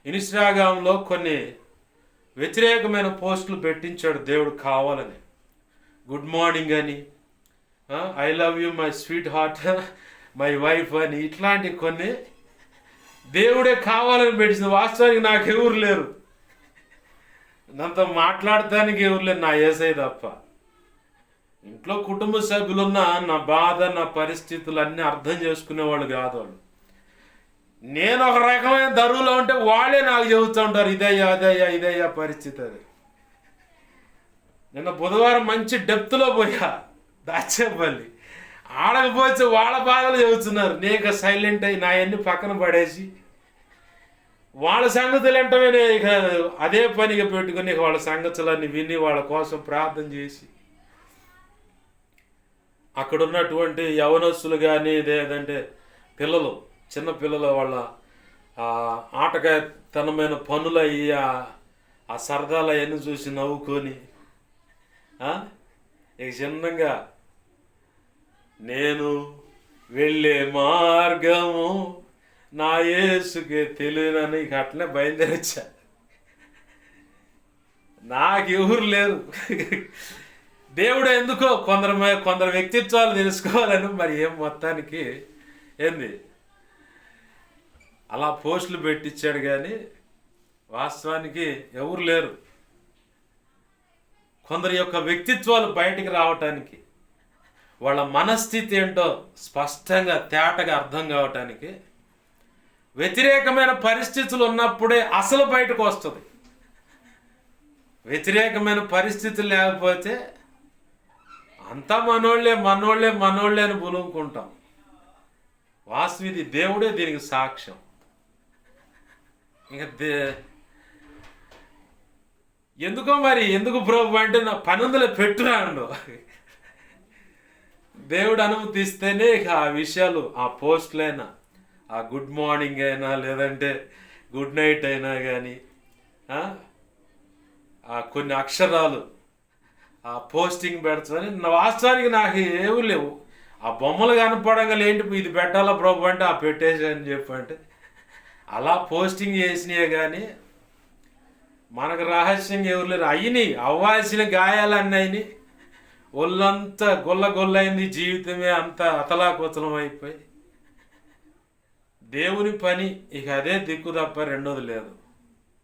ఇన్స్టాగ్రామ్లో కొన్ని వ్యతిరేకమైన పోస్టులు పెట్టించాడు దేవుడు కావాలని. గుడ్ మార్నింగ్ అని, I love you my sweet heart, my wife అని, ఇట్లాంటి కొన్ని దేవుడే కావాలని పెట్టింది. వాస్తవానికి నాకు ఎవరు లేరు, నాతో మాట్లాడటానికి ఎవరు లేరు, నా యేసయ్య తప్ప. ఇంట్లో కుటుంబ సభ్యులున్న నా బాధ, నా పరిస్థితులు అన్నీ అర్థం చేసుకునేవాళ్ళు కాదు వాళ్ళు. నేను ఒక రకమైన ధరువులో ఉంటే వాళ్ళే నాకు చెబుతూ ఉంటారు, ఇదయ్యా అదయ్యా ఇదయ్యా పరిస్థితి అది. నిన్న బుధవారం మంచి డెప్త్లో పోయా దాచేపల్లి, ఆడకపోతే వాళ్ళ బాధలు చెబుతున్నారు. నేను సైలెంట్ అయ్యి నా అన్ని పక్కన పడేసి వాళ్ళ సంగతులు ఏంటనే ఇక అదే పనిగా పెట్టుకుని వాళ్ళ సంగతులన్నీ విని వాళ్ళ కోసం ప్రార్థన చేసి, అక్కడ ఉన్నటువంటి యవనస్తులు కానీ లేదంటే పిల్లలు, చిన్న పిల్లలు వాళ్ళ ఆటగాతనమైన పనులు అయ్యి ఆ సరదాలు అవన్నీ చూసి నవ్వుకొని ఇక చిన్నగా నేను వెళ్ళే మార్గము నా యేసుకే తెలియనని ఇక అట్లనే బయలుదేరొచ్చా. నాకు ఎవరు లేరు. దేవుడు ఎందుకో కొందరు వ్యక్తిత్వాలు తెలుసుకోవాలని మరి ఏం మొత్తానికి ఏంది అలా పోస్టులు పెట్టించాడు. కానీ వాస్తవానికి ఎవరు లేరు. కొందరి యొక్క వ్యక్తిత్వాలు బయటికి రావటానికి, వాళ్ళ మనస్థితి ఏంటో స్పష్టంగా తేటగా అర్థం కావటానికి వ్యతిరేకమైన పరిస్థితులు ఉన్నప్పుడే అసలు బయటకు వస్తుంది. వ్యతిరేకమైన పరిస్థితులు లేకపోతే అంతా మనోళ్ళే అని బులుముకుంటాం. వాస్తవిది దేవుడే దీనికి సాక్ష్యం. ఇంకా ఎందుకు ప్రభు అంటే నా పనుందులో పెట్టురాండు. దేవుడు అనుమతిస్తేనే ఇక ఆ విషయాలు, ఆ పోస్టులైనా, ఆ గుడ్ మార్నింగ్ అయినా లేదంటే గుడ్ నైట్ అయినా కానీ ఆ కొన్ని అక్షరాలు ఆ పోస్టింగ్ పెడతామని వాస్తవానికి నాకు ఏమీ లేవు. ఆ బొమ్మలు కనపడంగా ఏంటి ఇది పెట్టాలా ప్రభు అంటే ఆ పెట్టేసి అని చెప్పంటే అలా పోస్టింగ్ చేసినాయే. కానీ మనకు రహస్యంగా ఎవరు లేరు. అయినాయి అవ్వాల్సిన గాయాలన్నీ అయినాయి, ఒళ్ళంతా గొల్లగొల్లైంది, జీవితమే అంతా అతలాకుతలం అయిపోయి దేవుని పని ఇక అదే దిక్కు తప్ప రెండోది లేదు.